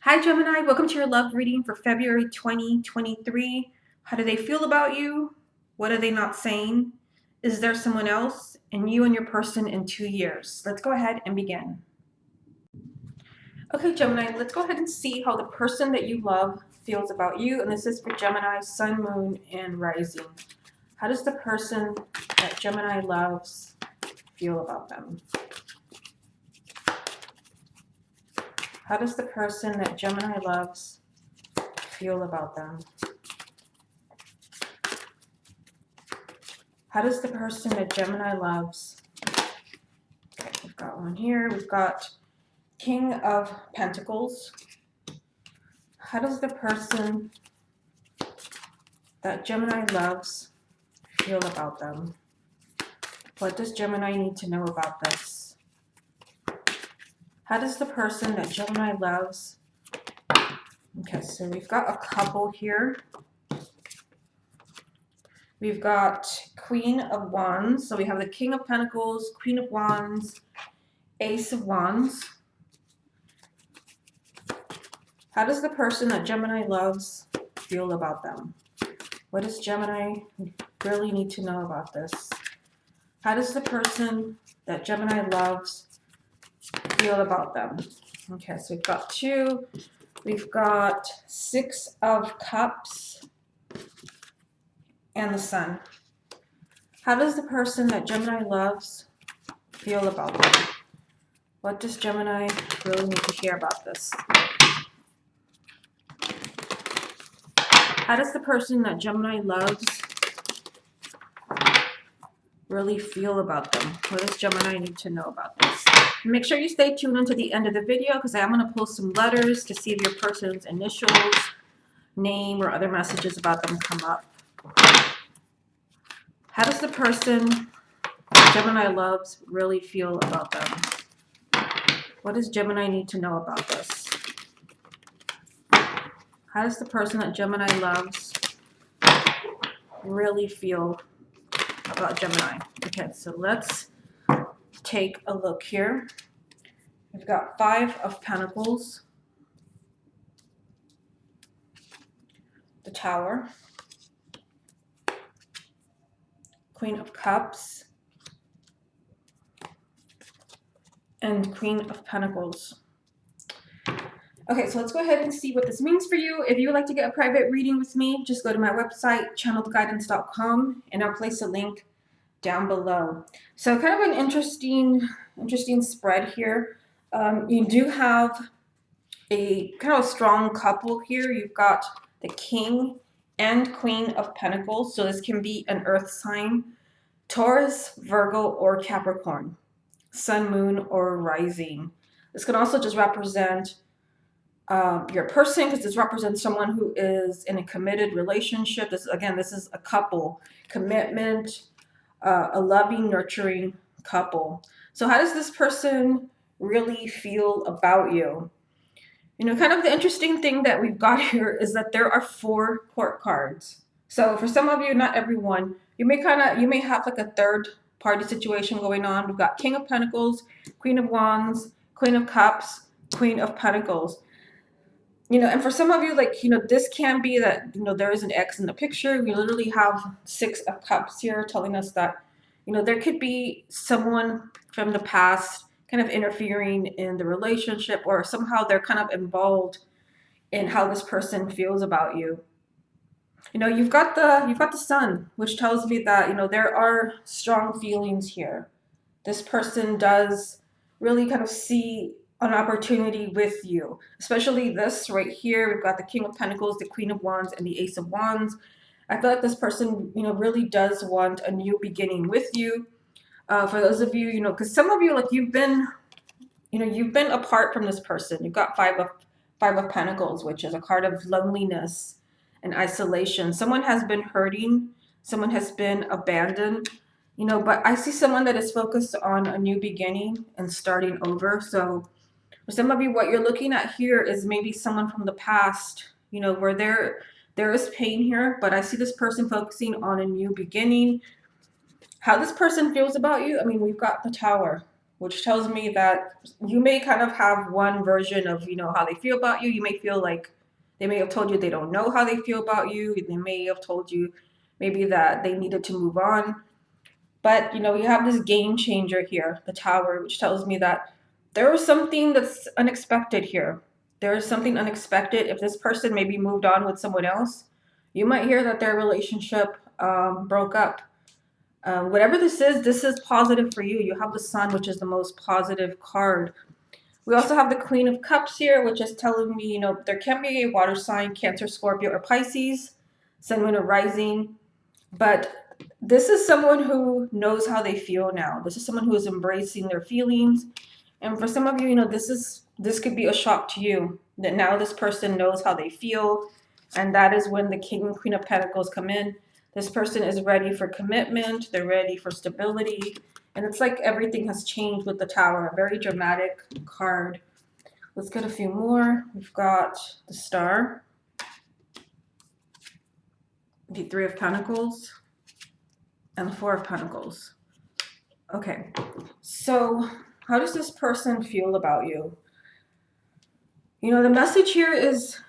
Hi Gemini, welcome to your love reading for February 2023. How do they feel about you? What are they not saying? Is there someone else? And you and your person in 2 years. Let's go ahead and begin. Okay, Gemini, let's go ahead and see how the person that you love feels about you. And this is for Gemini, Sun, Moon, and Rising. How does the person that Gemini loves feel about them? How does the person that Gemini loves feel about them? How does the person that Gemini loves? Okay, we've got one here. We've got King of Pentacles. How does the person that Gemini loves feel about them? What does Gemini need to know about this? How does the person that Gemini loves? Okay, so we've got a couple here. We've got Queen of Wands. So we have the King of Pentacles, Queen of Wands, Ace of Wands. How does the person that Gemini loves feel about them? What does Gemini really need to know about this? How does the person that Gemini loves feel about them? Okay, so we've got two. We've got Six of Cups and the Sun. How does the person that Gemini loves feel about them? What does Gemini really need to hear about this? How does the person that Gemini loves really feel about them? What does Gemini need to know about this? And make sure you stay tuned until the end of the video because I am going to pull some letters to see if your person's initials, name, or other messages about them come up. How does the person Gemini loves really feel about them? What does Gemini need to know about this? How does the person that Gemini loves really feel about Gemini? Okay, so let's take a look here. We've got Five of Pentacles, the Tower, Queen of Cups, and Queen of Pentacles. Okay, so let's go ahead and see what this means for you. If you would like to get a private reading with me, just go to my website, channeledguidance.com, and I'll place a link down below. So kind of an interesting spread here. You do have a kind of a strong couple here. You've got the King and Queen of Pentacles. So this can be an earth sign, Taurus, Virgo, or Capricorn, Sun, Moon, or Rising. This can also just represent your person, because this represents someone who is in a committed relationship. This is a couple, commitment, a loving, nurturing couple. So how does this person really feel about you? You know, kind of the interesting thing that we've got here is that there are 4 court cards. So for some of you, not everyone, you may have like a third party situation going on. We've got King of Pentacles, Queen of Wands, Queen of Cups, Queen of Pentacles. You know, and for some of you, like, you know, this can be that, you know, there is an X in the picture. We literally have 6 of Cups here telling us that, you know, there could be someone from the past kind of interfering in the relationship, or somehow they're kind of involved in how this person feels about you. You know, you've got the Sun, which tells me that, you know, there are strong feelings here. This person does really kind of see an opportunity with you, especially this right here. We've got the King of Pentacles, the Queen of Wands, and the Ace of Wands. I feel like this person, you know, really does want a new beginning with you. For those of you, you know, because some of you, like, you've been apart from this person. You've got Five of Pentacles, which is a card of loneliness and isolation. Someone has been hurting. Someone has been abandoned. You know, but I see someone that is focused on a new beginning and starting over. So for some of you, what you're looking at here is maybe someone from the past, you know, where there is pain here, but I see this person focusing on a new beginning. How this person feels about you, I mean, we've got the Tower. which tells me that you may kind of have one version of, how they feel about you. You may feel like they may have told you they don't know how they feel about you. They may have told you maybe that they needed to move on. But, you have this game changer here, the Tower, which tells me that there is something that's unexpected here. There is something unexpected. If this person maybe moved on with someone else, you might hear that their relationship broke up. Whatever this is positive for you. You have the Sun, which is the most positive card. We also have the Queen of Cups here, which is telling me, there can be a water sign, Cancer, Scorpio, or Pisces, Sun, Moon, or Rising. But this is someone who knows how they feel now. This is someone who is embracing their feelings. And for some of you, this could be a shock to you that now this person knows how they feel. And that is when the King and Queen of Pentacles come in. This person is ready for commitment. They're ready for stability. And it's like everything has changed with the Tower. A very dramatic card. Let's get a few more. We've got the Star, the Three of Pentacles, and the Four of Pentacles. Okay, so how does this person feel about you? The message here is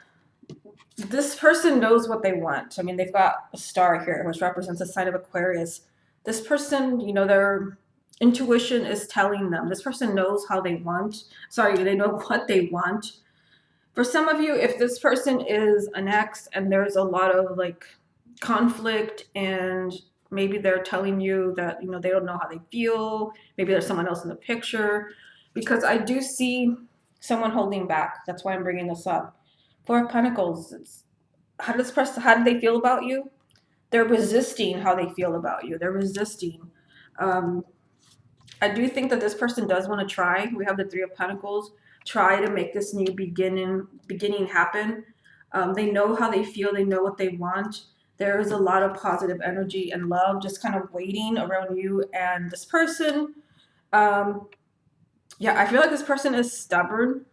this person knows what they want. I mean, they've got a star here, which represents a sign of Aquarius. This person, their intuition is telling them. This person knows how they want. Sorry, they know what they want. For some of you, if this person is an ex and there's a lot of conflict, and maybe they're telling you that, they don't know how they feel. Maybe there's someone else in the picture, because I do see someone holding back. That's why I'm bringing this up. Four of Pentacles. How do they feel about you? They're resisting how they feel about you. They're resisting. I do think that this person does want to try. We have the Three of Pentacles. Try to make this new beginning happen. They know how they feel. They know what they want. There is a lot of positive energy and love just kind of waiting around you and this person. Yeah, I feel like this person is stubborn,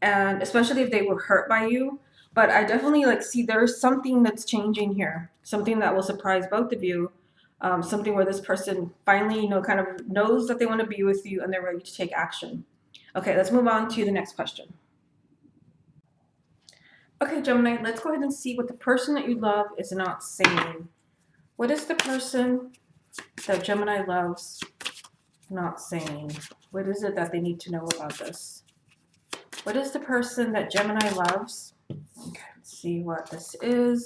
and especially if they were hurt by you. But I definitely see there's something that's changing here, something that will surprise both of you, something where this person finally, kind of knows that they want to be with you and they're ready to take action. Okay, let's move on to the next question. Okay, Gemini, let's go ahead and see what the person that you love is not saying. What is the person that Gemini loves not saying? What is it that they need to know about this? What is the person that Gemini loves? Okay, let's see what this is.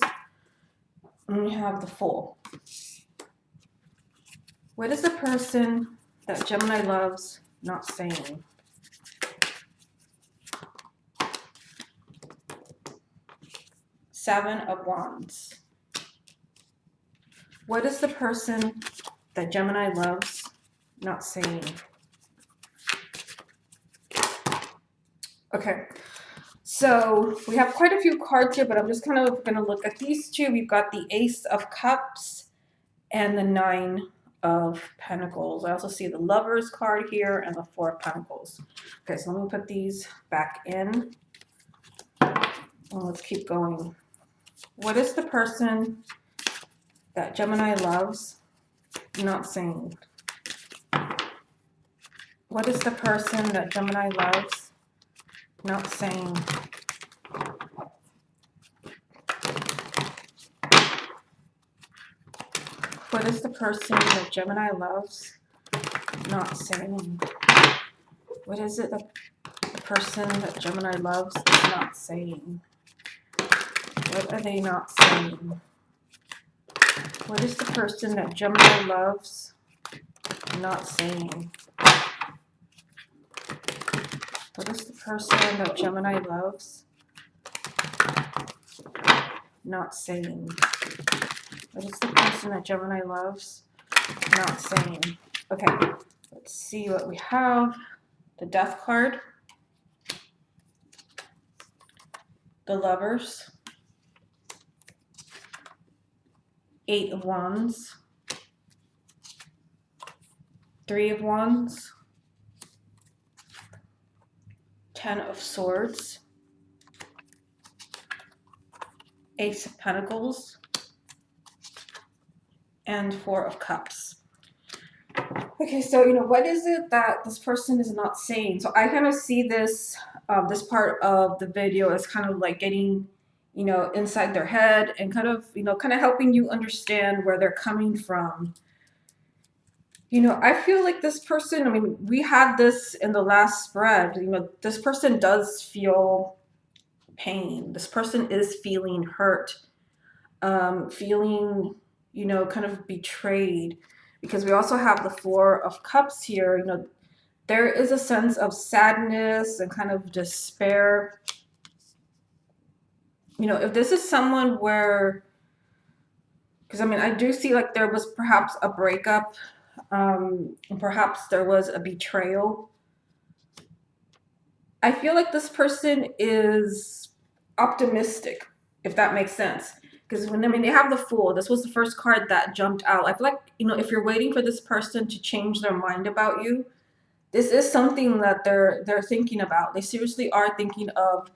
And we have the Fool. What is the person that Gemini loves not saying? Seven of Wands. What is the person that Gemini loves not saying? Okay, so we have quite a few cards here, but I'm just kind of going to look at these two. We've got the Ace of Cups and the Nine of Pentacles. I also see the Lovers card here and the Four of Pentacles. Okay, so let me put these back in. Well, let's keep going. What is the person that Gemini loves not saying? What is the person that Gemini loves not saying? What is the person that Gemini loves not saying? What is it that the person that Gemini loves is not saying? What are they not saying? What is the person that Gemini loves not saying? What is the person that Gemini loves not saying? What is the person that Gemini loves not saying? Okay, let's see what we have. The Death card. The Lovers. Eight of Wands. Three of Wands. 10 of Swords. Ace of Pentacles. And Four of Cups. Okay, so what is it that this person is not saying? So I kind of see this this part of the video as kind of like getting inside their head and kind of kind of helping you understand where they're coming from. I feel like this person, I mean, we had this in the last spread. This person does feel pain. This person is feeling hurt, feeling, kind of betrayed. Because we also have the Four of Cups here. There is a sense of sadness and kind of despair. If this is someone where, because I mean, I do see like there was perhaps a breakup, and perhaps there was a betrayal. I feel like this person is optimistic, if that makes sense. Because when I mean they have the Fool, this was the first card that jumped out. I feel like if you're waiting for this person to change their mind about you, this is something that they're thinking about. They seriously are thinking of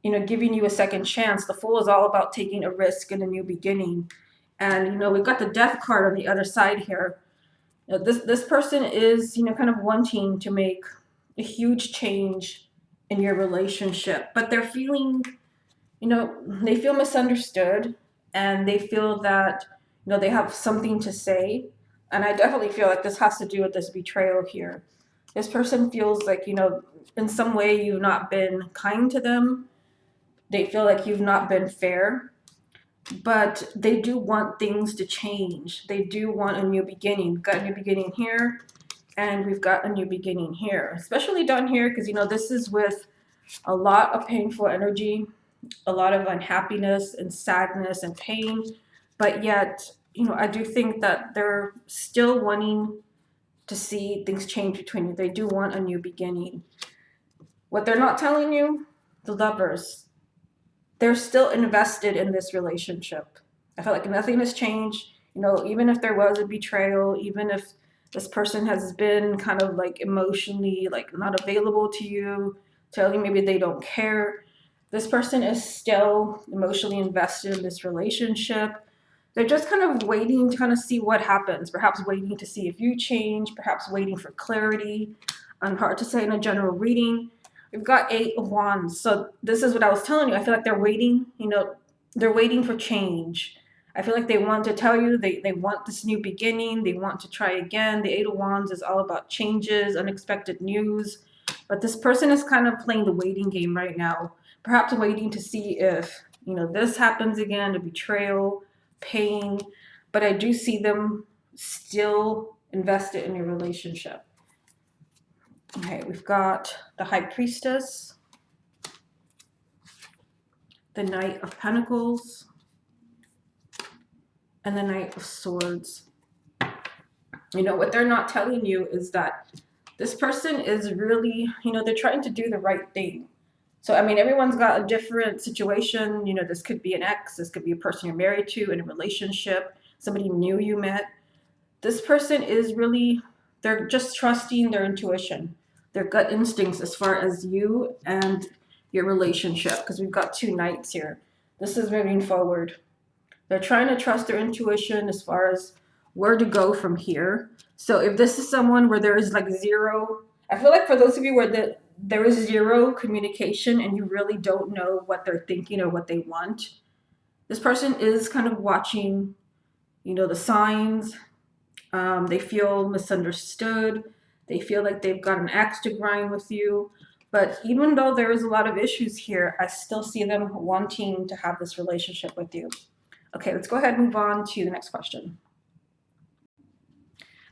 giving you a second chance. The Fool is all about taking a risk and a new beginning. And we've got the Death card on the other side here. This person is kind of wanting to make a huge change in your relationship, but they're feeling they feel misunderstood, and they feel that they have something to say. And I definitely feel like this has to do with this betrayal here. This person feels like in some way you've not been kind to them. They feel like you've not been fair, but they do want things to change. They do want a new beginning. We've got a new beginning here, and we've got a new beginning here, especially down here, because this is with a lot of painful energy, a lot of unhappiness and sadness and pain. But yet, I do think that they're still wanting to see things change between you. They do want a new beginning. What they're not telling you, the Lovers, they're still invested in this relationship. I feel like nothing has changed. Even if there was a betrayal, even if this person has been kind of like emotionally like not available to you, telling you maybe they don't care, this person is still emotionally invested in this relationship. They're just kind of waiting to kind of see what happens, perhaps waiting to see if you change, perhaps waiting for clarity. Hard to say in a general reading. We've got Eight of Wands. So this is what I was telling you. I feel like they're waiting, they're waiting for change. I feel like they want to tell you they want this new beginning. They want to try again. The Eight of Wands is all about changes, unexpected news. But this person is kind of playing the waiting game right now. Perhaps waiting to see if, this happens again, a betrayal, pain. But I do see them still invested in your relationship. Okay, we've got the High Priestess, the Knight of Pentacles, and the Knight of Swords. What they're not telling you is that this person is really, they're trying to do the right thing. So, I mean, everyone's got a different situation. This could be an ex, this could be a person you're married to in a relationship, somebody new you met. This person is really, they're just trusting their intuition, their gut instincts as far as you and your relationship, because we've got two knights here. This is moving forward. They're trying to trust their intuition as far as where to go from here. So if this is someone where there is like zero, I feel like for those of you where there is zero communication and you really don't know what they're thinking or what they want, this person is kind of watching, the signs. They feel misunderstood. They feel like they've got an axe to grind with you. But even though there is a lot of issues here, I still see them wanting to have this relationship with you. Okay, let's go ahead and move on to the next question.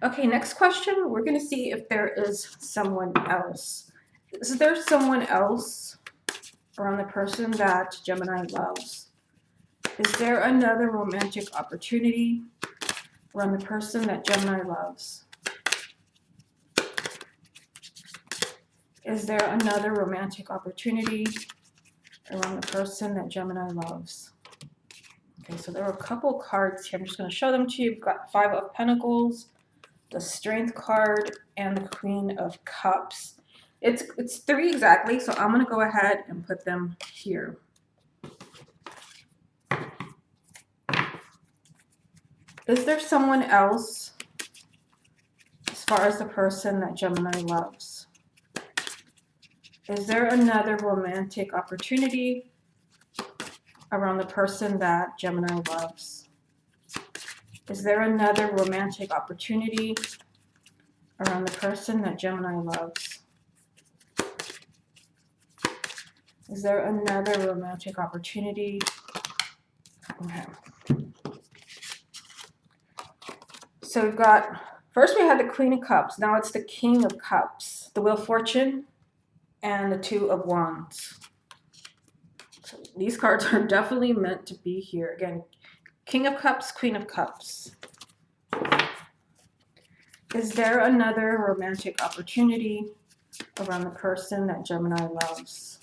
Okay, next question, we're going to see if there is someone else. Is there someone else around the person that Gemini loves? Is there another romantic opportunity around the person that Gemini loves? Is there another romantic opportunity around the person that Gemini loves? Okay, so there are a couple cards here. I'm just going to show them to you. We've got Five of Pentacles, the Strength card, and the Queen of Cups. It's three exactly, so I'm going to go ahead and put them here. Is there someone else as far as the person that Gemini loves. Is there another romantic opportunity around the person that Gemini loves? Is there another romantic opportunity around the person that Gemini loves? Is there another romantic opportunity? Okay. So we've got, first we had the Queen of Cups. Now it's the King of Cups, the Wheel of Fortune, and the Two of Wands. So these cards are definitely meant to be here. Again, King of Cups, Queen of Cups. Is there another romantic opportunity around the person that Gemini loves?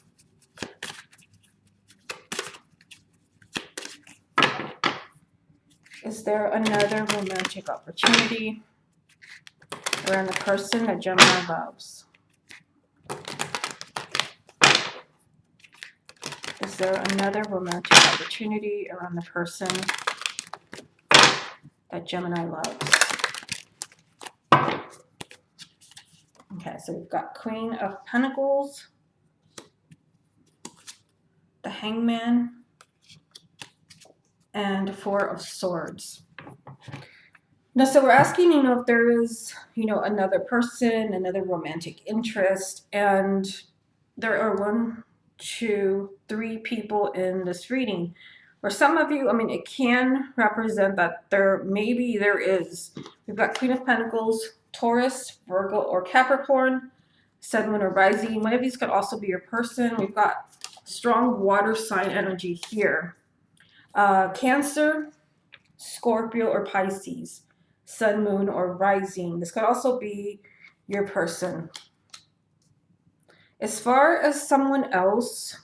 Is there another romantic opportunity around the person that Gemini loves? Is there another romantic opportunity around the person that Gemini loves? Okay, so we've got Queen of Pentacles, the Hangman, and Four of Swords. Now, so we're asking, if there is, another person, another romantic interest, and there are 1, 2, 3 people in this reading. For some of you, it can represent that maybe there is. We've got Queen of Pentacles, Taurus, Virgo, or Capricorn, Sun, Moon, or Rising. One of these could also be your person. We've got strong water sign energy here. Cancer, Scorpio, or Pisces, Sun, Moon, or Rising. This could also be your person. As far as someone else,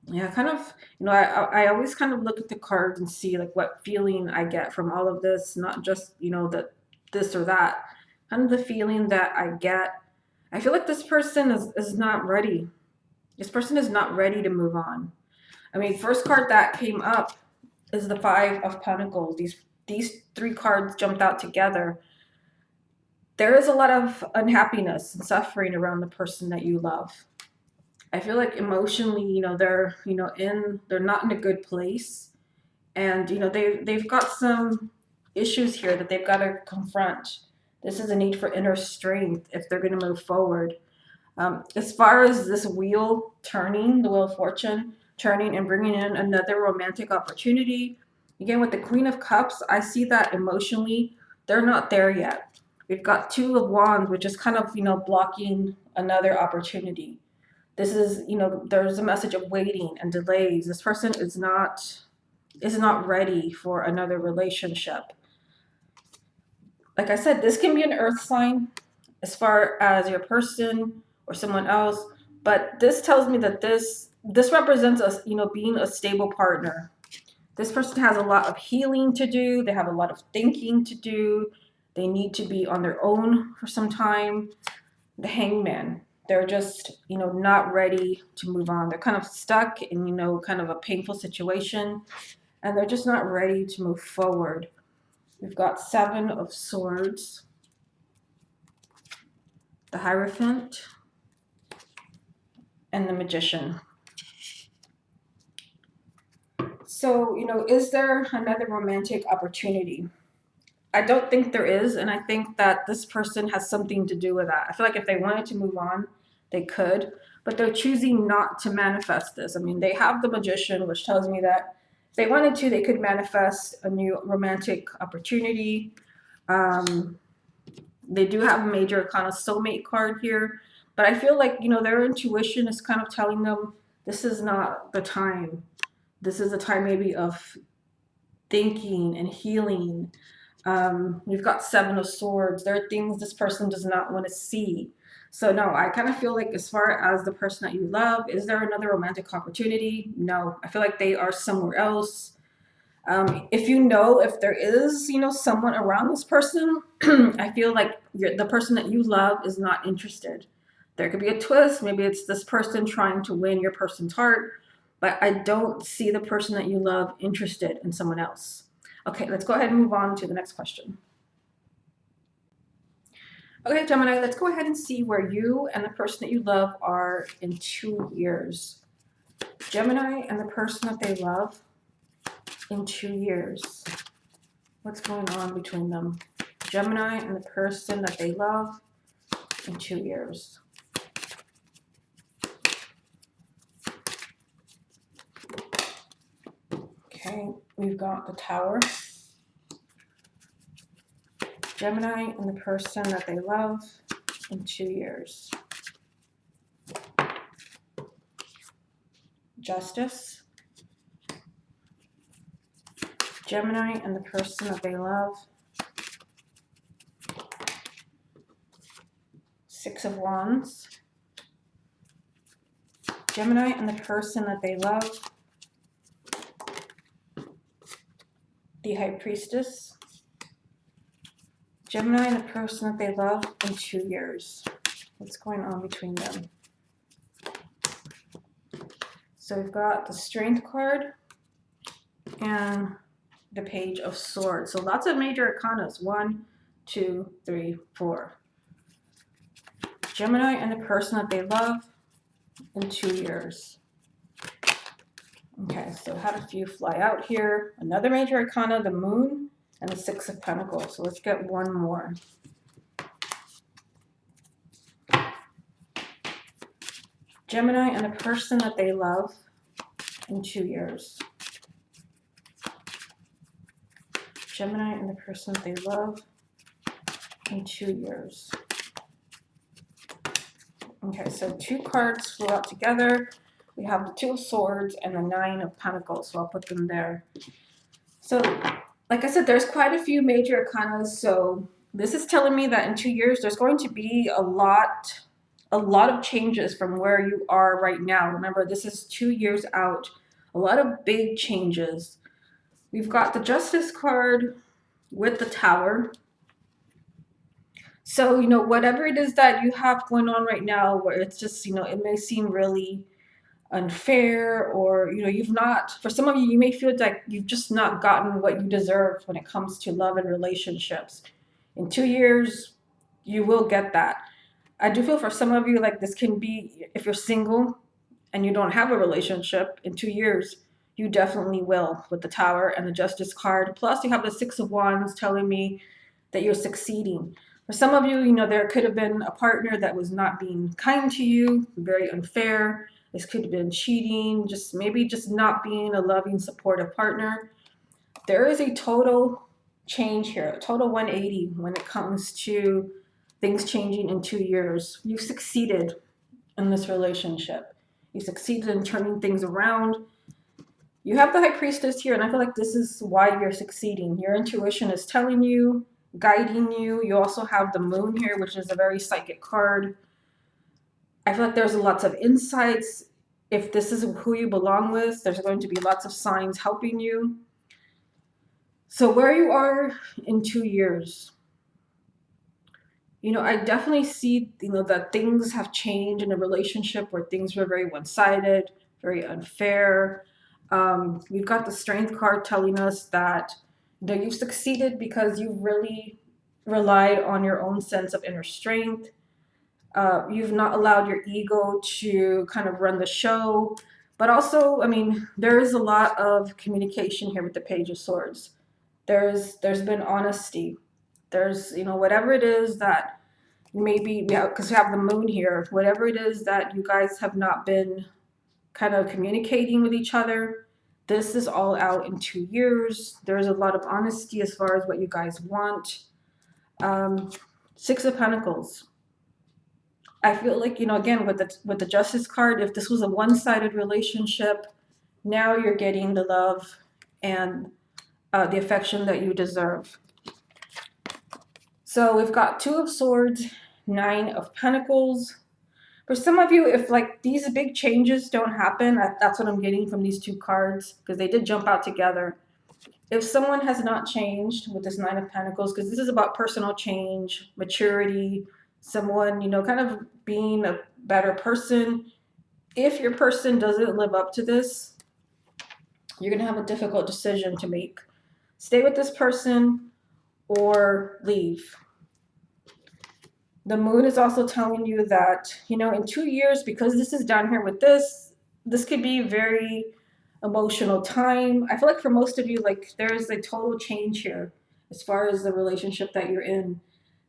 yeah, kind of, I always kind of look at the cards and see like what feeling I get from all of this, not just, that this or that, kind of the feeling that I get. I feel like this person is not ready. This person is not ready to move on. First card that came up is the Five of Pentacles. These 3 cards jumped out together. There is a lot of unhappiness and suffering around the person that you love. I feel like emotionally, they're not in a good place, and they've got some issues here that they've got to confront. This is a need for inner strength if they're going to move forward. As far as this wheel turning, the Wheel of Fortune turning and bringing in another romantic opportunity, again with the Queen of Cups, I see that emotionally they're not there yet. We've got Two of Wands, which is kind of blocking another opportunity. This is, there's a message of waiting and delays. This person is not ready for another relationship. Like I said, this can be an earth sign as far as your person or someone else, but this tells me that this represents us, being a stable partner. This person has a lot of healing to do. They have a lot of thinking to do. They need to be on their own for some time. The Hangman. They're just, not ready to move on. They're kind of stuck in, kind of a painful situation, and they're just not ready to move forward. We've got Seven of Swords, the Hierophant, and the Magician. So, is there another romantic opportunity? I don't think there is, and I think that this person has something to do with that. I feel like if they wanted to move on, they could, but they're choosing not to manifest this. They have the Magician, which tells me that if they wanted to, they could manifest a new romantic opportunity. They do have a major kind of soulmate card here, but I feel like, their intuition is kind of telling them this is not the time. This is a time maybe of thinking and healing. We've got Seven of Swords. There are things this person does not want to see. So no, I kind of feel like as far as the person that you love, is there another romantic opportunity? No, I feel like they are somewhere else. If there is, someone around this person, I feel like the person that you love is not interested. There could be a twist. Maybe it's this person trying to win your person's heart, but I don't see the person that you love interested in someone else. Okay, let's go ahead and move on to the next question. Okay, Gemini, let's go ahead and see where you and the person that you love are in 2 years. Gemini and the person that they love in 2 years. What's going on between them? Gemini and the person that they love in 2 years. Okay, we've got the Tower. Gemini and the person that they love in 2 years. Justice. Gemini and the person that they love. Six of Wands. Gemini and the person that they love. The High Priestess. Gemini and the person that they love in 2 years. What's going on between them? So we've got the Strength card and the Page of Swords. So lots of major arcanas. 1, 2, 3, 4. Gemini and the person that they love in 2 years. Okay, so had a few fly out here. Another major arcana, the Moon and the Six of Pentacles. So let's get one more. Gemini and the person that they love in 2 years. Gemini and the person that they love in 2 years. Okay, so 2 cards flew out together. We have the Two of Swords and the Nine of Pentacles, so I'll put them there. So, like I said, there's quite a few major arcanas, so this is telling me that in 2 years, there's going to be a lot of changes from where you are right now. Remember, this is 2 years out. A lot of big changes. We've got the Justice card with the Tower. So, whatever it is that you have going on right now, where it's just, it may seem really unfair, or, you've not, for some of you, you may feel like you've just not gotten what you deserve when it comes to love and relationships. In 2 years, you will get that. I do feel for some of you like this can be, if you're single and you don't have a relationship, in 2 years, you definitely will, with the Tower and the Justice card. Plus, you have the Six of Wands telling me that you're succeeding. For some of you, there could have been a partner that was not being kind to you, very unfair. This could have been cheating, maybe just not being a loving, supportive partner. There is a total change here, a total 180 when it comes to things changing in 2 years. You've succeeded in this relationship. You succeeded in turning things around. You have the High Priestess here, and I feel like this is why you're succeeding. Your intuition is telling you, guiding you. You also have the Moon here, which is a very psychic card. I feel like there's lots of insights. If this is who you belong with, there's going to be lots of signs helping you. So where you are in 2 years, I definitely see, that things have changed in a relationship where things were very one-sided, very unfair. We've got the Strength card telling us that you've succeeded because you've really relied on your own sense of inner strength. You've not allowed your ego to kind of run the show. But also, there is a lot of communication here with the Page of Swords. There's been honesty. There's, whatever it is that maybe, because we have the Moon here, whatever it is that you guys have not been kind of communicating with each other, this is all out in 2 years. There's a lot of honesty as far as what you guys want. Six of Pentacles. I feel like, again, with the Justice card, if this was a one-sided relationship, now you're getting the love and the affection that you deserve. So we've got Two of Swords, Nine of Pentacles. For some of you, if like these big changes don't happen, that's what I'm getting from these 2 cards, because they did jump out together. If someone has not changed with this Nine of Pentacles, because this is about personal change, maturity, someone, kind of being a better person. If your person doesn't live up to this, you're going to have a difficult decision to make. Stay with this person or leave. The moon is also telling you that, you know, in 2 years, because this is down here with this could be very emotional time. I feel like for most of you, like there's a total change here as far as the relationship that you're in.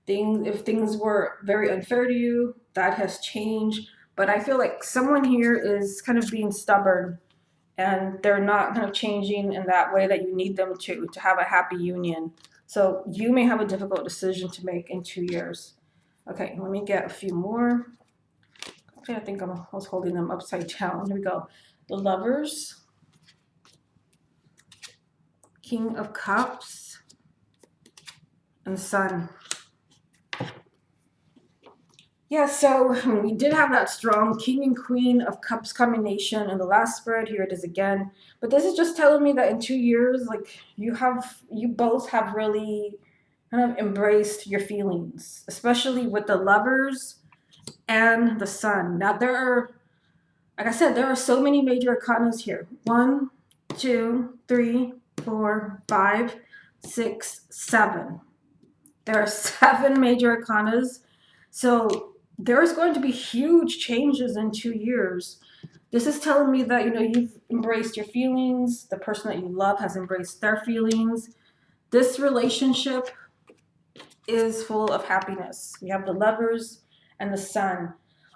If things were very unfair to you, that has changed. But I feel like someone here is kind of being stubborn and they're not kind of changing in that way that you need them to have a happy union. So you may have a difficult decision to make in 2 years. Okay, let me get a few more. Okay, I think I was holding them upside down. Here we go. The Lovers, King of Cups, and Sun. Yeah, so we did have that strong King and Queen of Cups combination in the last spread. Here it is again. But this is just telling me that in 2 years, like you both have really kind of embraced your feelings, especially with the Lovers and the Sun. Now there are, like I said, there are so many major arcanas here. 1, 2, 3, 4, 5, 6, 7. There are 7 major arcanas. So there's going to be huge changes in 2 years. This is telling me that, you know, you've embraced your feelings. The person that you love has embraced their feelings. This relationship is full of happiness. We have the Lovers and the Sun.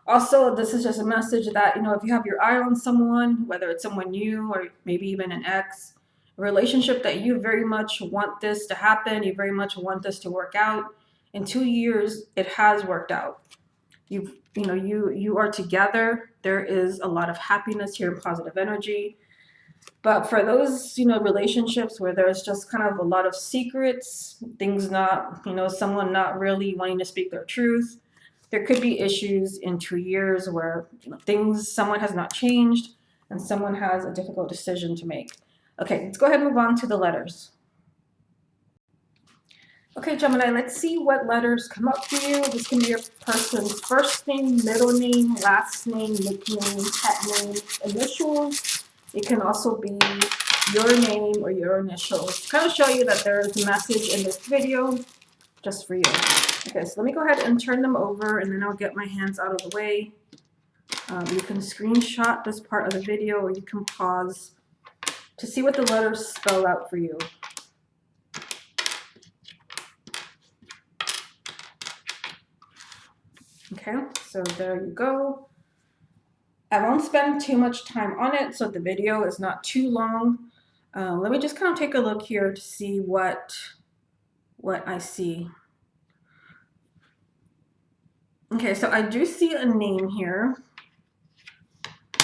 Also, this is just a message that, you know, if you have your eye on someone, whether it's someone new or maybe even an ex, a relationship that you very much want this to happen, you very much want this to work out. In 2 years, it has worked out. You are together. There is a lot of happiness here and positive energy. But for those, you know, relationships where there's just kind of a lot of secrets, things not, you know, someone not really wanting to speak their truth, there could be issues in 2 years where, you know, someone has not changed and someone has a difficult decision to make. Okay, let's go ahead and move on to the letters. Okay, Gemini, let's see what letters come up for you. This can be your person's first name, middle name, last name, nickname, pet name, initials. It can also be your name or your initials. Kind of show you that there is a message in this video just for you. Okay, so let me go ahead and turn them over and then I'll get my hands out of the way. You can screenshot this part of the video or you can pause to see what the letters spell out for you. Okay, so there you go. I won't spend too much time on it so the video is not too long. Let me just kind of take a look here to see what I see. Okay, so I do see a name here.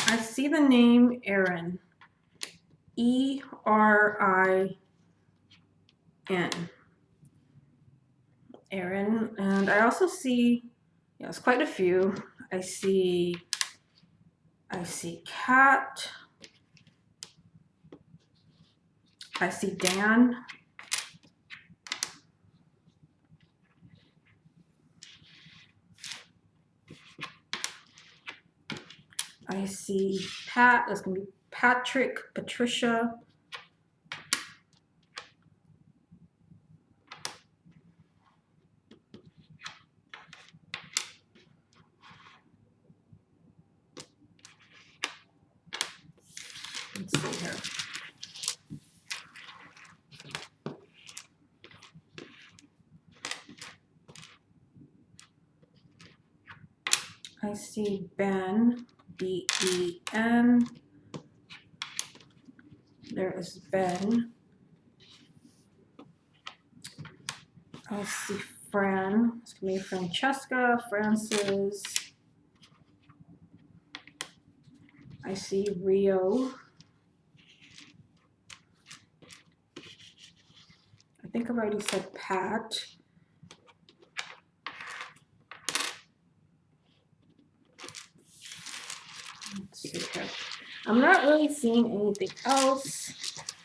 I see the name Erin. E-R-I-N. Erin. And I also see, yes, quite a few. I see Kat. I see Dan. I see Pat. That's going to be Patrick, Patricia. Let's see here. I see Ben, B-E-N. There is Ben. I see Fran. It's going to be Francesca, Francis. I see Rio. I think I've already said Pat. Let's see here. I'm not really seeing anything else.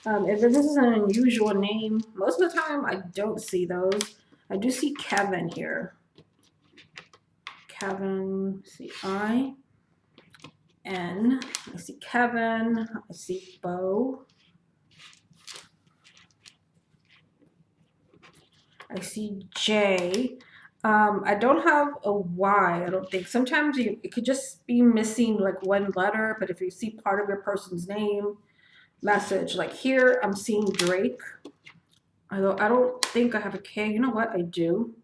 If this is an unusual name, most of the time I don't see those. I do see Kevin here. Kevin, C-I-N. I see Kevin. I see Bo. I see Jay. I don't have a Y, I don't think. Sometimes it could just be missing like one letter, but if you see part of your person's name, message, like here, I'm seeing Drake. I don't think I have a K. You know what? I do.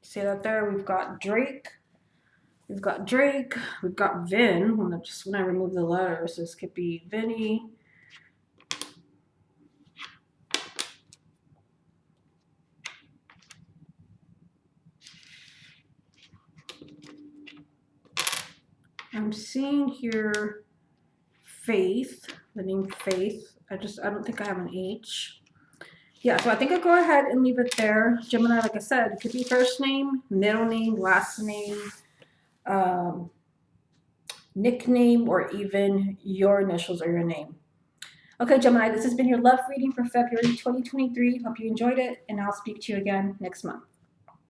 See that there? We've got Drake. We've got Drake. We've got Vin. When I remove the letters, this could be Vinny. I'm seeing here Faith, the name Faith. I don't think I have an H. Yeah, so I think I'll go ahead and leave it there. Gemini, like I said, it could be first name, middle name, last name, nickname, or even your initials or your name. Okay, Gemini, this has been your love reading for February 2023. Hope you enjoyed it, and I'll speak to you again next month.